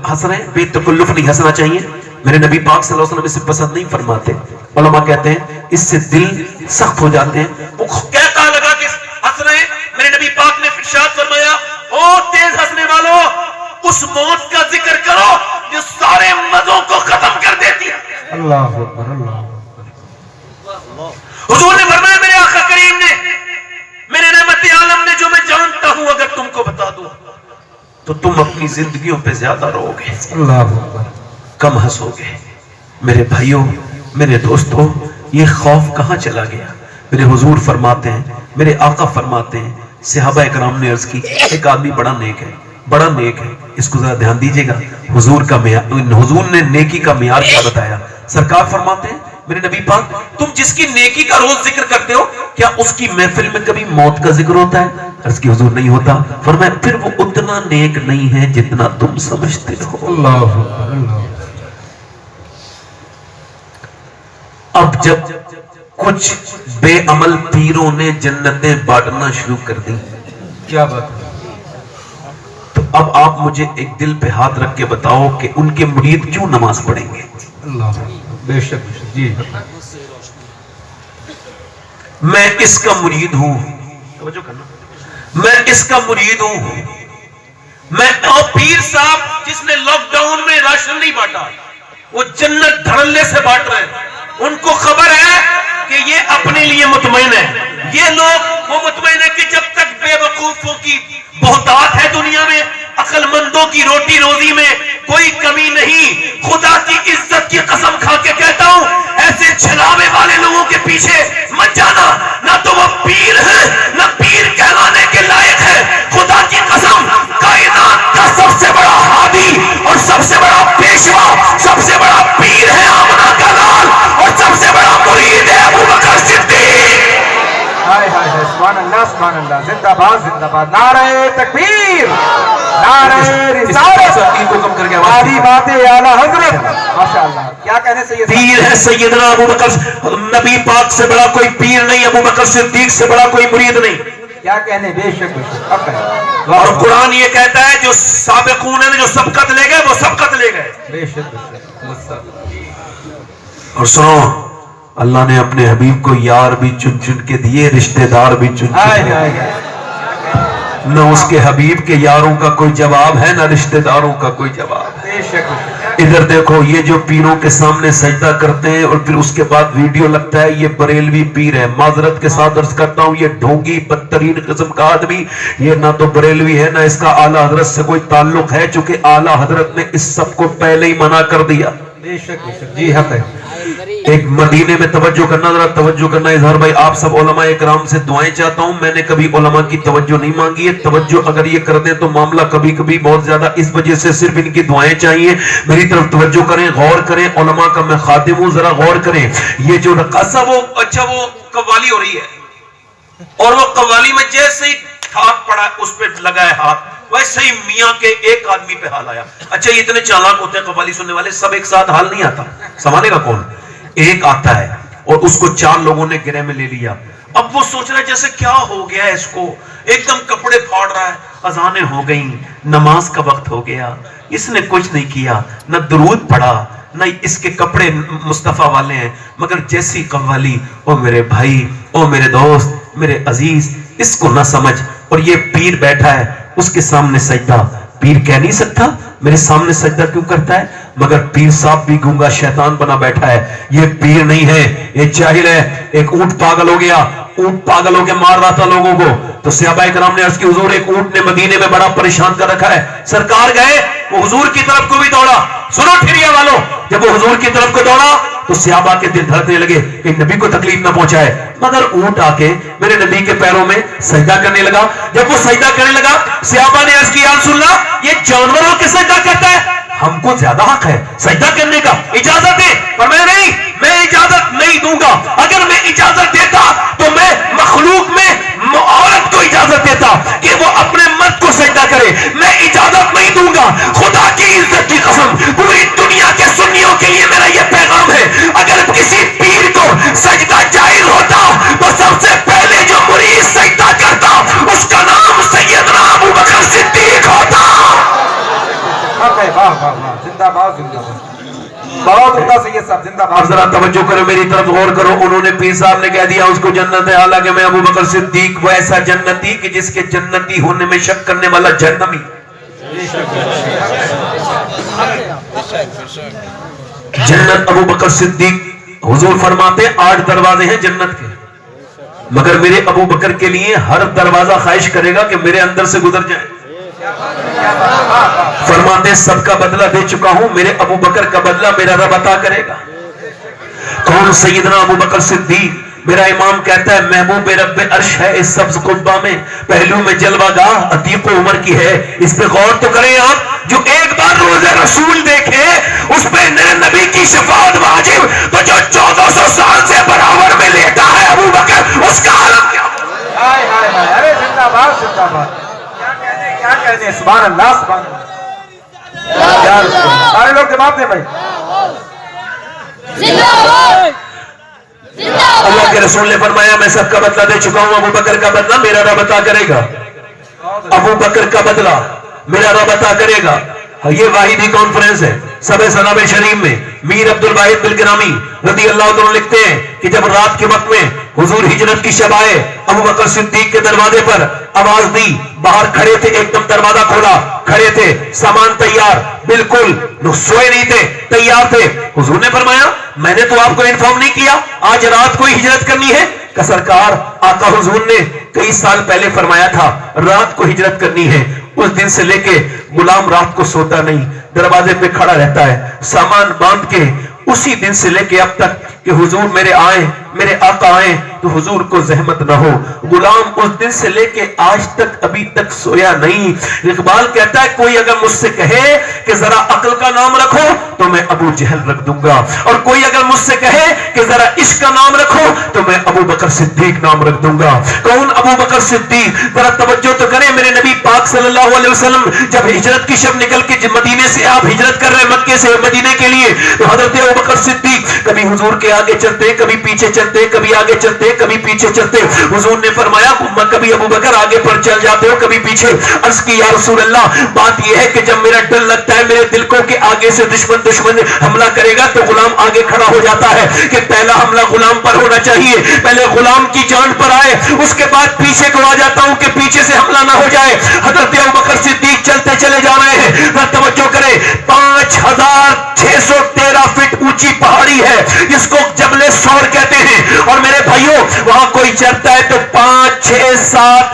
ہنس رہے ہیں, بے تکلف نہیں ہنسنا چاہیے. میرے نبی پاک صلی اللہ علیہ وسلم اسے پسند نہیں فرماتے. علماء کہتے ہیں اس سے دل سخت ہو جاتے ہیں. وہ کہتا لگا کہ ہنس رہے ہیں. میرے نبی پاک نے ارشاد فرمایا, او تیز ہنسنے والوں, اس موت کا ذکر کرو جو سارے مزوں کو ختم کر دیتی ہے. اللہ اکبر, اللہ. حضور نے فرمایا, میرے آقا کریم نے, میرے رحمت عالم نے, جو میں جانتا ہوں اگر تم کو بتا دوں تو تم اپنی زندگیوں پہ زیادہ رو گے, اللہ اکبر, کم ہنسو گے. میرے بھائیوں, میرے دوستوں, یہ خوف کہاں چلا گیا؟ میرے حضور فرماتے ہیں, میرے آقا فرماتے ہیں, صحابہ اکرام نے عرض کی, ایک آدمی بڑا نیک ہے, بڑا نیک ہے, اس کو ذرا دھیان دیجئے گا. حضور نے نیکی کا معیار کیا بتایا. سرکار فرماتے ہیں, میرے نبی پاک, تم جس کی نیکی کا روز ذکر کرتے ہو, کیا اس کی محفل میں کبھی موت کا ذکر ہوتا ہے؟ عرض کی حضور نہیں ہوتا. فرمایا, پھر وہ اتنا نیک نہیں ہے جتنا تم سمجھتے ہو. اللہ اکبر, اللہ. اب جب کچھ بے عمل پیروں نے جنتیں بانٹنا شروع کر دی, کیا بات ہے. تو اب آپ مجھے ایک دل پہ ہاتھ رکھ کے بتاؤ کہ ان کے مرید کیوں نماز پڑھیں گے؟ اللہ, بے شک, جی. میں اس کا مرید ہوں, توجہ کرنا, میں اس کا مرید ہوں. میں پیر صاحب جس نے لاک ڈاؤن میں راشن نہیں بانٹا, وہ جنت دھڑلے سے بانٹ رہے ہیں. ان کو خبر ہے کہ یہ اپنے لیے مطمئن ہے. یہ لوگ وہ مطمئن ہے کہ جب تک بے وقوفوں کی بہتات ہے دنیا میں, عقل مندوں کی روٹی روزی میں کوئی کمی نہیں. خدا کی عزت کی قسم کھا کے کہتا ہوں, ایسے چھلاوے والے لوگوں کے پیچھے مت جانا. نہ تو وہ پیر ہیں, نہ پیر کہلانے کے لائق ہے. خدا کی قسم, کائنات کا سب سے بڑا ہادی اور سب سے بڑا پیشوا, سب سے بڑا پیر ہے آمنہ کا لال, اور سب سے بڑا مرید ہے ابو بکر صدیق. ہائے ہائے ہائے, سبحان اللہ, سبحان اللہ, زندہ باد, زندہ باد, نعرہ تکبیر, نعرہ رسالت, آدھی باتیں اعلیٰ حضرت. ماشاءاللہ, کیا کہنے سے یہ پیر ہے سیدنا ابو بکر. نبی پاک سے بڑا کوئی پیر نہیں, ابو بکر صدیق سے بڑا کوئی مرید نہیں. کیا کہنے, بے شک, بے شک. اب کہیں, اور قرآن یہ کہتا ہے, جو سابقون ہیں جو سبقت لے گئے وہ سبقت لے گئے. بے شک, بے شک. اور سنو, اللہ نے اپنے حبیب کو یار بھی چن چن کے دیے, رشتہ دار بھی چن چن کے دیے. نہ اس کے حبیب کے یاروں کا کوئی جواب ہے, نہ رشتہ داروں کا کوئی جواب ہے. بے شک. ادھر دیکھو, یہ جو پیروں کے سامنے سجدہ کرتے ہیں اور پھر اس کے بعد ویڈیو لگتا ہے, یہ بریلوی پیر ہے. معذرت کے ساتھ عرض کرتا ہوں, یہ ڈھونگی بدترین قسم کا آدمی, یہ نہ تو بریلوی ہے, نہ اس کا اعلیٰ حضرت سے کوئی تعلق ہے, چونکہ اعلیٰ حضرت نے اس سب کو پہلے ہی منع کر دیا. بے شک, بے شک, جی حق ہے. ایک مدینے میں توجہ کرنا, ذرا توجہ کرنا. اظہار بھائی, آپ سب علماء اکرام سے دعائیں چاہتا ہوں. میں نے کبھی علماء کی توجہ نہیں مانگی ہے. توجہ اگر یہ کر دیں تو معاملہ کبھی کبھی بہت زیادہ, اس وجہ سے صرف ان کی دعائیں چاہیے. میری طرف توجہ کریں, غور کریں. علماء کا میں خادم ہوں, ذرا غور کریں. یہ جو رقاصہ, وہ اچھا وہ قوالی ہو رہی ہے, اور وہ قوالی میں جیسے ہی ہاتھ پڑا اس پہ لگا ہے ہاتھ, ویسے ہی میاں کے ایک آدمی پہ حال آیا. اچھا, یہ اتنے چالاک ہوتے ہیں قوالی سننے والے, سب ایک ساتھ حال نہیں آتا. سنبھالے گا کون؟ ایک آتا ہے اور اس کو 4 لوگوں نے گرے میں لے لیا. اب وہ سوچ رہا ہے جیسے کیا ہو گیا ہے اس کو, ایک دم کپڑے پھاڑ رہا ہے. اذانیں ہو گئیں, نماز کا وقت ہو گیا, اس نے کچھ نہیں کیا, نہ درود پڑھا, نہ اس کے کپڑے مصطفیٰ والے ہیں, مگر جیسی قوالی, او میرے بھائی, او میرے دوست, میرے عزیز, اس کو نہ سمجھ. اور یہ پیر بیٹھا ہے, اس کے سامنے سجدہ. پیر کہہ نہیں سکتا میرے سامنے سجدہ کیوں کرتا ہے, مگر پیر صاحب بھی گونگا شیطان بنا بیٹھا ہے. یہ پیر نہیں ہے, یہ جاہل ہے. ایک اونٹ پاگل ہو گیا, اونٹ پاگل ہو کے مار رہا تھا لوگوں کو. تو صحابہ کرام نے عرض کی, حضور ایک اونٹ نے مدینے میں بڑا پریشان کر رکھا ہے. سرکار گئے, وہ حضور کی طرف کو بھی دوڑا. سنو ٹھریا والوں, جب وہ حضور کی طرف کو دوڑا تو صحابہ کے دل دھڑکنے لگے کہ نبی کو تکلیف نہ پہنچائے. مگر اونٹ آ کے میرے نبی کے پیروں میں سجدہ کرنے لگا. جب وہ سجدہ کرنے لگا, صحابہ نے عرض کی, یا رسول اللہ, یہ جانور ہو کے سجدہ کرتا ہے, ہم کو زیادہ حق ہے سجدہ کرنے کا, اجازت دے. پر نہیں, میں اجازت نہیں دوں گا. اگر میں اجازت دیتا تو میں مخلوق میں عورت کو اجازت دیتا کہ وہ اپنے مرد کو سجدہ کرے. میں اجازت نہیں دوں گا. خدا کی عزت کی قسم, پوری دنیا کے سنیوں کے لیے میرا یہ پیغام ہے, اگر کسی پیر کو سجدہ جائز ہوتا تو سب سے پہلے جو مرید سجدہ کرتا اس کا نام سیدنا ابو بکر صدیق ہوتا. حق ہے, واہ वाह वाह, जिंदाबाद जिंदाबाद, बहुत उम्दा सैयद साहब, आप जिंदाबाद। जरा तवज्जो करो, मेरी तरफ गौर करो। उन्होंने पीर साहब ने कह दिया उसको जन्नत है, हालांकि मैं अबू बकर सिद्दीक वो ऐसा जन्नती कि जिसके जन्नती होने में शक करने वाला जहन्नमी। जन्नत अबू बकर सिद्दीक, हुजूर फरमाते 8 दरवाजे हैं जन्नत के, मगर मेरे अबू बकर के लिए हर दरवाजा ख्वाहिश करेगा कि मेरे अंदर से गुजर जाए। फरमाते सबका बदला दे चुका हूं, मेरे अबू बकर का बदला मेरा रब अता करेगा। कौन? सैयदना अबू बकर सिद्दीक। मेरा इमाम कहता है महबूब रब अर्श है इस सब्ज कुब्बा में, पहलू में जलवागाह अतीक उमर की है। इस पे गौर तो करें आप, जो एक बार रोज़े रसूल देखे उस पे मेरे नबी की शफाअत वाजिब, तो जो 1400 साल से बराबर में लेटा है अबू बकर, उसका आलम क्या? हाय हाय हाय, अरे जिंदाबाद जिंदाबाद, क्या कहने, सुभान अल्लाह सुभान अल्लाह। यार सारे लोग जवाब दें भाई। अल्लाह के रसूल ने फरमाया मैं सबका बदला दे चुका हूं, अबू बकर का बदला मेरा रब अता करेगा। अबू बकर का बदला मेरा रब अता करेगा। ये वाहिदी कॉन्फ्रेंस है सबे सनाब शरीफ में। मीर अब्दुल वाहिद बिलग्रामी रदी अल्लाह तआला लिखते हैं कि जब रात के वक्त में हुजूर हिजरत की शब आए, अबू बकर सिद्दीक के दरवाजे पर आवाज दी, बाहर खड़े थे, एकदम दरवाजा खोला, खड़े थे, सामान तैयार, बिल्कुल सोए नहीं थे, तैयार थे। हुजूर ने फरमाया मैंने तो आपको इन्फॉर्म नहीं किया आज रात को हिजरत करनी है? का सरकार आका हुजूर ने कई साल पहले फरमाया था रात को हिजरत करनी है। उस दिन से लेके गुलाम रात को सोता नहीं, दरवाजे पे खड़ा रहता है, सामान बांध के। उसी दिन से लेके अब तक कि हुजूर मेरे आए, मेरे आका आए तो हुजूर को जहमत ना हो। गुलाम उस दिन से लेके आज तक अभी तक सोया नहीं। इकबाल कहता है कोई अगर मुझसे कहे कि जरा अक्ल का नाम रखो तो मैं अबू जहल रख दूंगा, और कोई अगर मुझसे कहे कि जरा इश्क का नाम रखो तो मैं अबू बकर सिद्दीक नाम रख दूंगा। कौन अबू बकर सिद्दीक? जरा तवज्जो तो करें। मेरे नबी पाक सल्लल्लाहु अलैहि वसल्लम जब हिजरत की शब निकल के मदीने से आप हिजरत कर रहे मक्के से मदीने के लिए, तो हजरत अबू बकर सिद्दीक कभी हुजूर के आगे चलते, कभी पीछे चलते, कभी आगे चलते, कभी पीछे चलते। हुजूर ने फरमाया कभी अबू बकर आगे पर चल जाते हो, कभी पीछे। अर्ज की या रसूल अल्लाह, बात यह है कि जब मेरा डर लगता है मेरे दिल को कि आगे से दुश्मन हमला करेगा, तो गुलाम आगे खड़ा हो जाता है कि पहला हमला गुलाम पर होना चाहिए, पहले गुलाम की जान पर आए, उसके बाद पीछे को आ जाता हूं कि पीछे से हमला ना हो जाए। हजरत अबू बकर सिद्दीक चलते चले जा रहे हैं। तवज्जो करें, 5613 फीट ऊंची पहाड़ी है जिसको जबले सौर कहते हैं। और मेरे भाइयों वहां कोई चढ़ता है तो 5, 6, 7,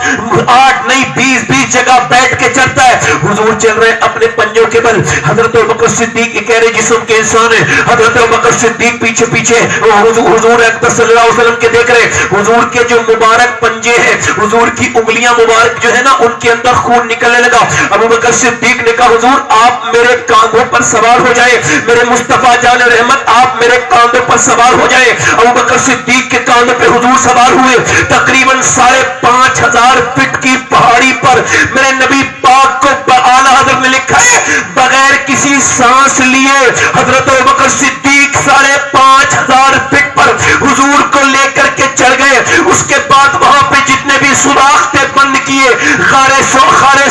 8 नहीं 20 जगह बैठ के चढ़ता है। हुजूर चल रहे अपने पंजों के बल। हजरत अबू बकर सिद्दीक एक गहरे जिस्म के इंसान है। हजरत अबू बकर सिद्दीक पीछे पीछे हुजूर अकबर सल्लल्लाहु अलैहि वसल्लम के देख रहे। हुजूर के जो मुबारक पंजे हैं, हुजूर की उंगलियां मुबारक जो है ना, उनके अंदर खून निकलने लगा। अबू बकर सिद्दीक ने कहा हुजूर आप मेरे कांधों पर सवार हो जाए, मेरे मुस्तफा जान रहमत आप मेरे कांधों पर सवार हो जाए। अबू बकर सिद्दीक के कांधों पे हुजूर सवार हुए। तकरीबन 5500 फीट की पहाड़ी पर मेरे नबी पाक को आला हजरत ने लिखा है बगैर किसी सांस लिए हजरत अबू बकर सिद्दीक 5500 फीट पर हुजूर को लेकर के चढ़ गए। उसके बाद वहां पे जितने भी सुराख थे बंद किए, खारे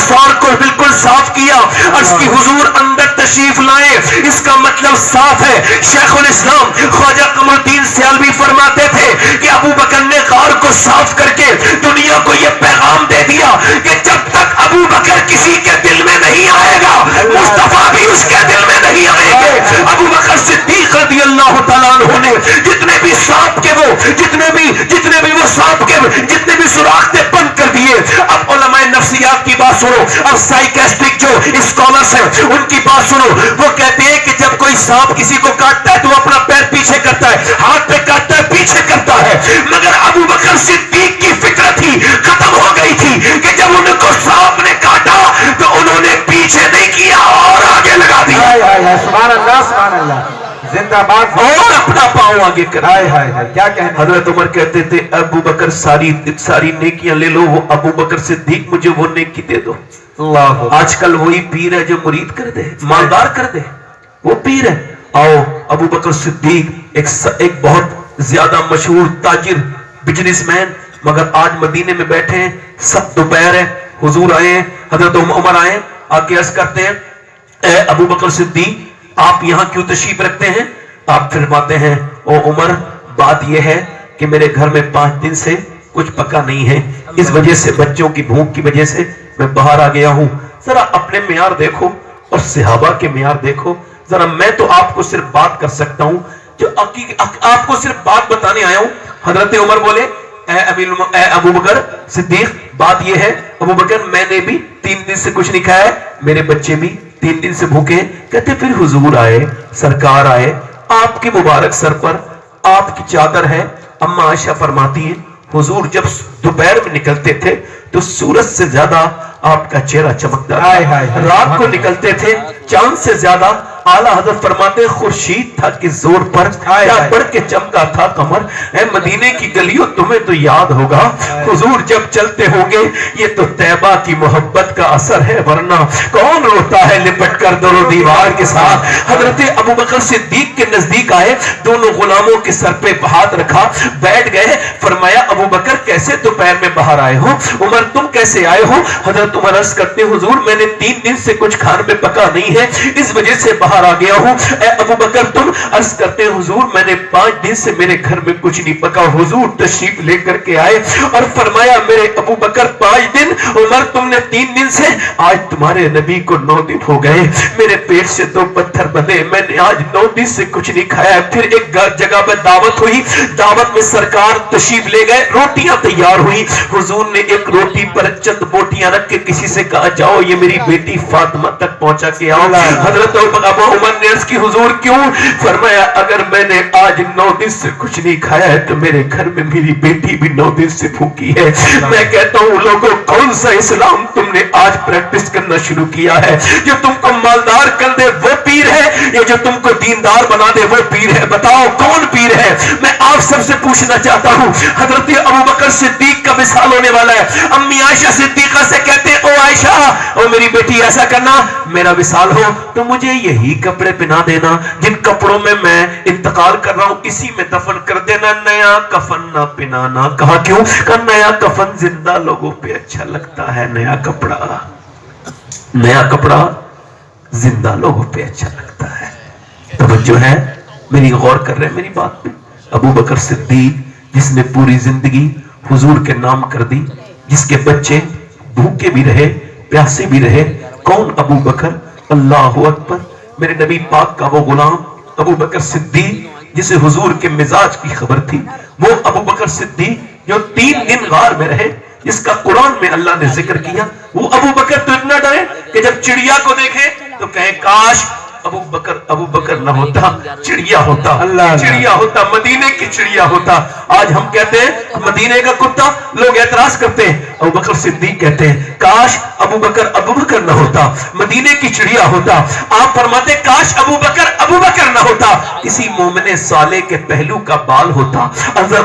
सौर को बिल्कुल साफ किया। अर्ज की हुजूर अंदर तशरीफ लाए। इसका मतलब साफ है। शेखुल इस्लाम ख्वाजा कमरुद्दीन सियालवी फरमाते थे कि अबू बकर ने गार को साफ करके दुनिया को यह पैगाम दे दिया कि जब तक अबू बकर किसी के दिल में नहीं आएगा, मुस्तफा भी उसके दिल में नहीं आएंगे। अबू बकर सिद्दीक रज़ियल्लाहु तआला अन्हु ने जितने भी सांप के वो सांप के जितने भी सुराख थे बंद कर दिए। अब उलमाए नफ्सियात की बात सुनो, अब साइकियाट्रिक जो स्कॉलर्स हैं उनकी बात सुनो। वो कहते हैं कि जब कोई सांप किसी को काटता है तो वो अपना पैर पीछे करता है, हाथ पे काटता है पीछे करता है। मगर अबू बकर सिद्दीक की फितरत ही खत्म हो गई थी कि जब उनको सांप ने काटा तो उन्होंने पीछे नहीं किया और आगे लगा दिया। सुभान अल्लाह सुभान अल्लाह, जिंदाबाद, और अपना पांव आगे कर। हाय हाय हाय, क्या कहने। हजरत उमर कहते थे अबू बकर सारी नेकियां ले लो, वो अबू बकर सिद्दीक मुझे वो नेकी दे दो। अल्लाह, आजकल वही पीर है जो मुरीद कर दे, मालदार कर दे, वो पीर है। आओ अबू बकर सिद्दीक एक बहुत ज्यादा मशहूर ताजिर बिजनेसमैन, मगर आज मदीने में बैठे हैं। सब दोपहर है, हुजूर आए हैं, हजरत उमर आए, आके अर्ज करते हैं اے ابو بکر صدیق آپ یہاں کیوں تشریف رکھتے ہیں؟ آپ فرماتے ہیں او عمر بات یہ ہے کہ میرے گھر میں 5 دن سے کچھ پکا نہیں ہے، اس وجہ سے بچوں کی بھوک کی وجہ سے میں باہر آ گیا ہوں۔ ذرا اپنے معیار دیکھو اور صحابہ کے معیار دیکھو ذرا، میں تو آپ کو صرف بات کر سکتا ہوں جو آپ کو صرف بات بتانے آیا ہوں۔ حضرت عمر بولے اے ابو بکر صدیق بات یہ ہے ابو بکر میں نے بھی 3 دن سے کچھ نہیں کھایا ہے، میرے بچے بھی 3 دن سے بھوکے ہیں۔ کہتے پھر حضور آئے، سرکار آئے، آپ کے مبارک سر پر آپ کی چادر ہے۔ اما عائشہ فرماتی ہیں حضور جب دوپہر میں نکلتے تھے تو سورج سے زیادہ آپ کا چہرہ چمکتا تھا، رات کو نکلتے تھے چاند سے زیادہ اعلیٰ حضرت فرماتے خورشید تھا کہ زور پر کیا بڑھ کے چمکا تھا قمر۔ اے مدینے کی گلیوں تمہیں تو یاد ہوگا حضور جب چلتے ہوں گے یہ تو طیبہ کی محبت کا اثر ہے، ورنہ کون روتا ہے لپٹ کر در و دیوار کے ساتھ۔ حضرت ابو بکر صدیق کے نزدیک آئے، دونوں غلاموں کے سر پہ ہاتھ رکھا، بیٹھ گئے۔ فرمایا ابو بکر کیسے دوپہر میں باہر آئے ہو؟ عمر تم کیسے آئے ہو؟ حضرت عمر عرض کرتے حضور میں نے 3 دن سے کچھ کھانے میں پکا نہیں ہے، اس وجہ سے باہر آ گیا ہوں۔ اے ابو بکر تم؟ عرض کرتے حضور میں نے 5 دن سے میرے گھر میں کچھ نہیں پکا۔ حضور تشریف لے کر کے آئے اور فرمایا میرے ابو بکر 5 دن، عمر تم نے 3 دن سے، آج تمہارے نبی کو 9 دن ہو گئے، میرے پیٹ سے 2 پتھر بندے، میں نے آج 9 دن سے کچھ نہیں کھایا۔ پھر ایک جگہ پر دعوت ہوئی، دعوت میں سرکار تشریف لے گئے، روٹیاں تیار ہوئی، حضور نے ایک روٹی پر چند بوٹیاں رکھ کے کسی سے کہا جاؤ یہ میری بیٹی فاطمہ تک پہنچا کے آؤ۔ حضرت ابو عمر نے عرض کی حضور کیوں؟ فرمایا اگر میں نے آج 9 دن سے کچھ نہیں کھایا ہے تو میرے گھر میں میری بیٹی بھی 9 دن سے بھوکی ہے۔ میں کہتا ہوں لوگوں کون سا اسلام تم نے آج پریکٹس کرنا شروع کیا ہے؟ جو تم کو مالدار کر دے وہ پیر ہے یا جو تم کو دیندار بنا دے وہ پیر ہے؟ بتاؤ کون پیر ہے؟ میں آپ سب سے پوچھنا چاہتا ہوں۔ حضرت ابو بکر صدیق کا مثال ہونے والا ہے۔ امی عائشہ صدیقہ سے کہتے او عائشہ او میری بیٹی ایسا کرنا میرا وصال ہو تو مجھے یہی کپڑے پہنا دینا جن کپڑوں میں میں انتقال کر رہا ہوں، اسی میں دفن کر دینا، نیا کفن نہ پہنانا۔ کہا کیوں؟ کہ نیا کفن زندہ لوگوں پہ اچھا لگتا ہے، نیا کپڑا زندہ لوگوں پہ اچھا لگتا ہے۔ توجہ ہے میری، غور کر رہے ہیں میری بات پہ؟ ابو بکر صدیق جس نے پوری زندگی حضور کے نام کر دی، جس کے بچے بھوکے بھی رہے پیاسے بھی رہے، کون ابو بکر؟ اللہ اکبر، میرے نبی پاک کا وہ غلام ابو بکر صدیق جسے حضور کے مزاج کی خبر تھی، وہ ابو بکر صدیق جو 3 دن غار میں رہے، جس کا قرآن میں اللہ نے ذکر کیا۔ وہ ابو بکر تو اتنا ڈرے کہ جب چڑیا کو دیکھے تو کہے کاش ابو بکر نہ ہوتا، چڑیا ہوتا، چڑیا ہوتا، مدینے کی چڑیا ہوتا۔ آج ہم کہتے ہیں مدینے کا کتا، لوگ اعتراض کرتے ہیں، ابو بکر صدیق کہتے ہیں کاش ابو بکر نہ ہوتا، مدینے کی چڑیا ہوتا۔ آپ فرماتے کاش ابو بکر نہ ہوتا، کسی مومن صالح کے پہلو کا بال ہوتا۔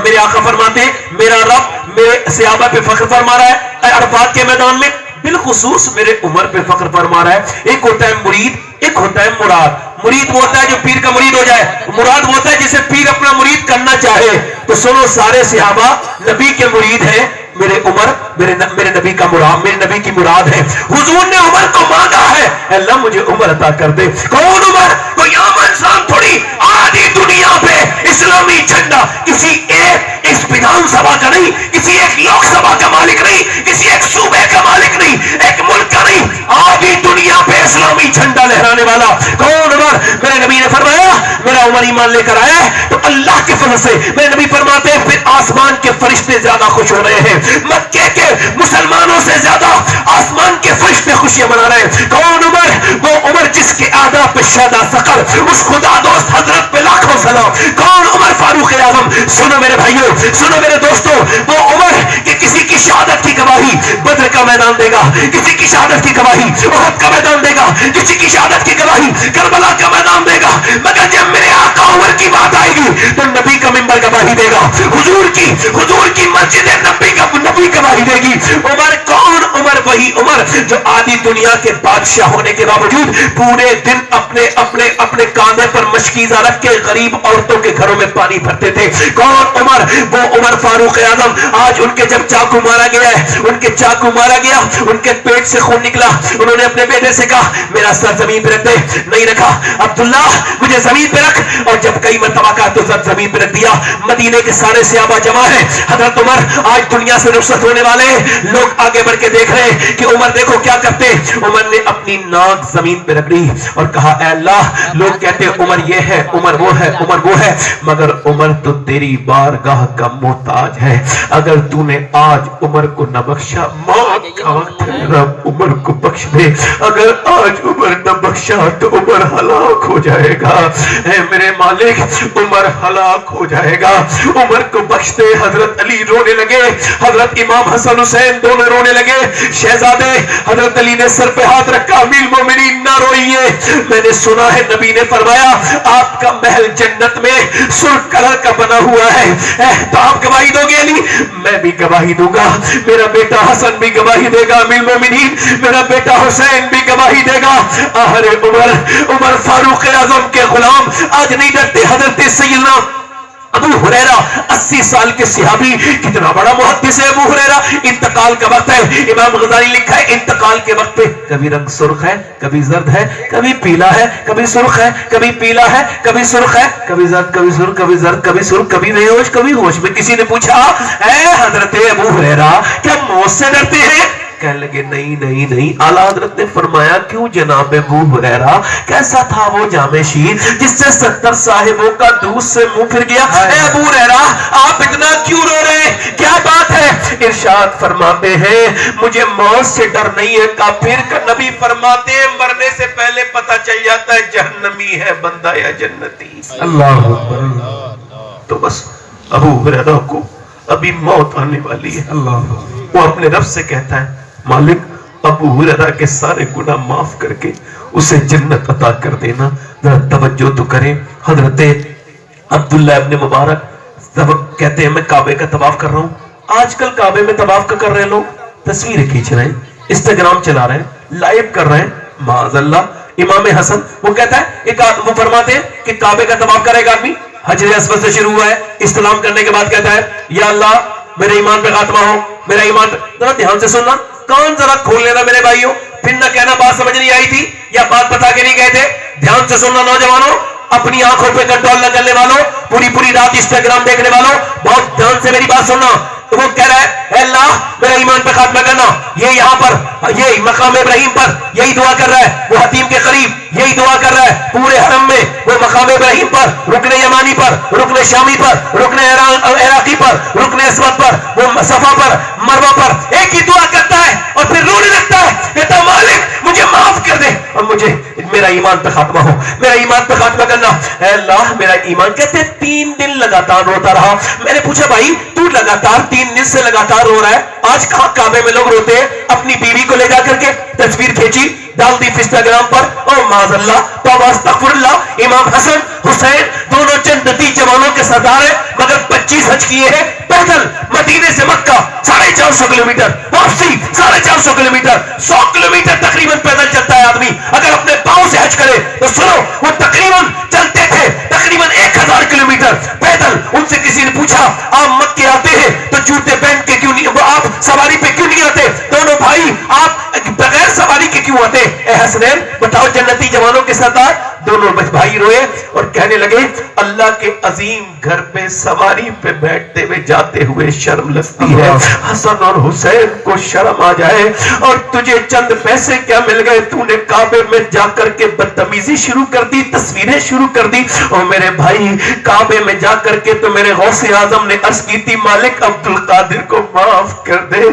میرے آقا فرماتے ہیں میرا رب میرے صحابہ پہ فخر فرما رہا ہے عرفات کے میدان میں، بالخصوص میرے عمر پہ فخر فرما رہا ہے۔ ایک ہوتا ہے مرید، ایک ہوتا ہے مراد۔ مرید وہ ہوتا ہے جو پیر کا مرید ہو جائے، مراد وہ ہوتا ہے جسے پیر اپنا مرید کرنا چاہے۔ تو سنو سارے صحابہ نبی کے مرید ہیں، میرے عمر میرے نبی کا مراد، میرے نبی کی مراد ہے۔ حضور نے عمر کو مانگا ہے اللہ مجھے عمر عطا کر دے۔ کون عمر؟ کوئی عام انسان تھوڑی، آدھی دنیا پہ اسلامی جھنڈا کسی ایک اس विधान सभा का नहीं, किसी एक लोकसभा का मालिक नहीं, किसी एक सूबे का मालिक नहीं, एक मुल्क का नहीं, आधी दुनिया पे इस्लामी झंडा लहराने वाला कौन? उमर। मेरे नबी ने फरमाया मेरा उमर ईमान लेकर आया है तो अल्लाह के फजल से, मेरे नबी फरमाते हैं फिर आसमान के फरिश्ते ज्यादा खुश हो रहे हैं, मक्के के मुसलमानों से ज्यादा आसमान के फरिश्ते खुशियां मना रहे हैं। कौन? उमर। वो उमर जिसके आदा पे शादा सकर, उस खुदा दोस्त हजरत पे लाखों सलाम। कौन? उमर फारूक आजम। सुनो मेरे भाइयों, सुनो मेरे दोस्तों, वो उमर कि किसी की शहादत की गवाही बद्र का मैदान देगा, किसी की शहादत की गवाही उहद का मैदान देगा, किसी की शहादत की गवाही करबला का मैदान देगा, मगर जब मेरे आका उमर की बात आएगी तो नबी का मिंबर गवाही देगा, हुजूर की मस्जिद नबी गवाही देगी। उमर कौन? उमर वही उमर जो आधी दुनिया के बादशाह होने के बावजूद पूरे दिन अपने कांधे पर मशकीज़ा रख के गरीब औरतों के घरों में पानी भरते थे। कौन? उमर। वो उमर फारूक आजम। आज उनके जब चाकू मारा गया है, उनके चाकू मारा गया, उनके पेट से खून निकला, उन्होंने अपने बेटे से कहा मेरा सर जमीन पे रख दे। नहीं रखा। अब्दुल्ला मुझे जमीन पे रख। और जब कई मरतबा कहा तो सर जमीन पे रख दिया। मदीने के सारे सहाबा जमा है। हजरत उमर आज दुनिया से रुखसत होने वाले, लोग आगे बढ़ के देख रहे हैं कि उमर देखो क्या करते। उमर ने अपनी नाक जमीन पे रख दी और कहा ऐ अल्लाह, लोग कहते उमर ये है, उमर वो है, उमर वो है, मगर उमर तो तेरी बारगाह का मोहताज है। अगर तूने आज उमर को न बख्शा, मौत का वक्त है, रब उमर को बख्श दे। अगर आज उमर न बख्शा तो उमर हलाक हो जाएगा। ऐ मेरे मालिक, उमर हलाक हो जाएगा। उमर को बख्श दे। हजरत अली रोने लगे, हजरत इमाम हसन हुसैन दोनों रोने लगे। शहजादे हजरत अली ने सर पे हाथ रखा, अमीरुल मोमिनीन ना रोइए, मैंने सुना है नबी ने फरमाया आपका महल जन्नत में सुर्ख कलर का बना हुआ है। तो आप गवाही दोगे अली? मैं भी गवाही दूंगा, मेरा बेटा हसन भी गवाही देगा, अमीरुल मोमिनीन मेरा बेटा हुसैन भी गवाही देगा। अरे उमर, उमर फारूक आजम के गुलाम आज नहीं डरते। हजरत सैयदना अबू हुरैरा 80 साल के सहाबी, कितना बड़ा मुहद्दिस है अबू हुरैरा। इंतकाल का वक्त है, इमाम गजाली लिखा है इंतकाल के वक्त पे कभी रंग सुर्ख है, कभी जर्द है, कभी पीला है, कभी सुर्ख है, कभी पीला है, कभी सुर्ख है, कभी जर्द, कभी सुर्ख, कभी जर्द, कभी सुर्ख, कभी बेहोश, कभी होश में। किसी ने पूछा ऐ हजरत अबू हुरैरा क्या मौत से डरते हैं? कहने लगे नहीं नहीं नहीं। आला हजरत ने फरमाया क्यों जनाब अबू हुरैरा, कैसा था वो जामे शीर जिससे 70 साहिबों का दूध से मुंह फिर गया? ए अबू हुरैरा आप इतना क्यों रो रहे हैं, क्या बात है? इरशाद फरमाते हैं मुझे मौत से डर नहीं है। काफिर का नबी फरमाते हैं मरने से पहले पता चल जाता है जहन्नमी है बंदा या जन्नती। अल्लाह अकबर। तो बस अबू हुरैरा को अभी मौत आने वाली है। अल्लाह। वो अपने रब से कहता है मालिक अबू हुरैरा के सारे गुनाह माफ करके उसे जन्नत अता कर देना। जरा तवज्जो तो करें। हजरत अब्दुल्ला इब्न मुबारक कहते हैं मैं काबे का तवाफ कर रहा हूं। आजकल काबे में तवाफ कर रहे हैं लोग, तस्वीरें खींच रहे हैं, इंस्टाग्राम चला रहे हैं, लाइव कर रहे हैं। माज़अल्लाह इमाम हसन वो कहता है वो फरमाते हैं कि काबे का तवाफ करेगा आदमी, हजर अस्वद से शुरू हुआ है, इस्लाम करने के बाद कहता है या अल्लाह मेरे ईमान पे खात्मा हो, मेरा ईमान पे। जरा ध्यान से सुनना, कान जरा खोल लेना मेरे भाइयों, फिर ना कहना बात समझ नहीं आई थी या बात बता के नहीं गए थे। ध्यान से सुनना नौजवानों, अपनी आंखों पे कंट्रोल न करने वालों, पूरी पूरी रात इंस्टाग्राम देखने वालों, बहुत ध्यान से मेरी बात सुनना। तो वो कह रहा है अल्लाह मेरा ईमान पे खात्मा करना। ये यहाँ पर ये मकाम इब्राहिम पर यही दुआ कर रहा है, वो हतीम के करीब यही दुआ कर रहा है, पूरे हरम में वो मकाम इब्राहिम पर, रुकने यमानी पर, रुकने शामी पर, रुकने इराकी पर, रुकने अस्वद पर, वो सफा पर, मरवा पर एक ही दुआ करता है और फिर रोने लगता है, कहता मालिक मुझे माफ कर दे और मुझे मेरा ईमान पे खात्मा हो, मेरा ईमान पे खात्मा करना। अल्लाह मेरा ईमान। कहते 3 दिन लगातार रोता रहा। मैंने पूछा भाई तू लगातार 3 दिन से लगातार रो रहा है, आज कहां काबे में लोग रोते हैं? अपनी बीवी को ले जाकर के तस्वीर खींची, डाल दी इंस्टाग्राम पर। ओ माज़अल्लाह तौबा अस्तगफिरुल्लाह। इमाम हसन हुसैन दोनों जन्नती जवानों के सरदार है, मगर 25 हज किए हैं पैदल, मदीने से मक्का 450 किलोमीटर, वापसी 450 किलोमीटर, 100 किलोमीटर तकरीबन पैदल चलता है आदमी। अगर अपने पांव से हज करे तो सुनो वो तकरीबन चलते थे तकरीबन 1000 किलोमीटर पैदल। उनसे किसी ने पूछा आप मक्के आते हैं तो जूते पहन के क्यों नहीं, वो आप सवारी पे क्यों नहीं आते? दोनों भाई आप बगैर सवारी के क्यों आते? ए हसनैन बताओ जन्नती जवानों के सरदार। दोनों भाई रोए और कहने लगे अल्लाह के अजीम घर पे सवारी पे बैठते हुए जाते हुए शर्म लगती है। हसन और हुसैन को शर्म आ जाए और तुझे चंद पैसे क्या मिल गए, तूने काबे में जाकर के बदतमीजी शुरू कर दी, तस्वीरें शुरू कर दी। और मेरे भाई काबे में जाकर के तो मेरे गौसे आजम ने अर्ज की थी मालिक अब्दुल कादिर को माफ कर दे,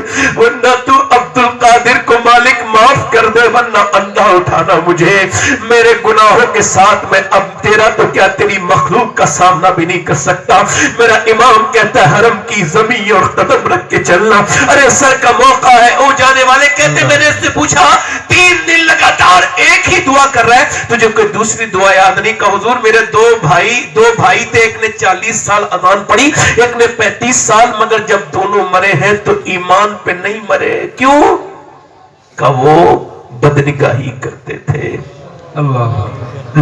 वरना तू अब्दुल कादिर को मालिक माफ कर दे, वरना अंधा उठाना मुझे मेरे गुनाहों के साथ में अब तेरा तो क्या तेरी मखलूक का सामना भी नहीं कर सकता। मेरा इमाम कहता है हरम की जमीन और कदम रख के चलना। अरे सर का मौका है। ओ जाने वाले कहते मैंने इससे पूछा 3 दिन लगातार एक ही दुआ कर रहा है, तुझे कोई दूसरी दुआ याद नहीं? का हुजूर मेरे दो भाई थे, एक ने 40 साल अजान पढ़ी, एक ने 35 साल, मगर जब दोनों मरे हैं तो ईमान पे नहीं मरे। क्यों? का वो बदनिगाही करते थे। अल्लाह।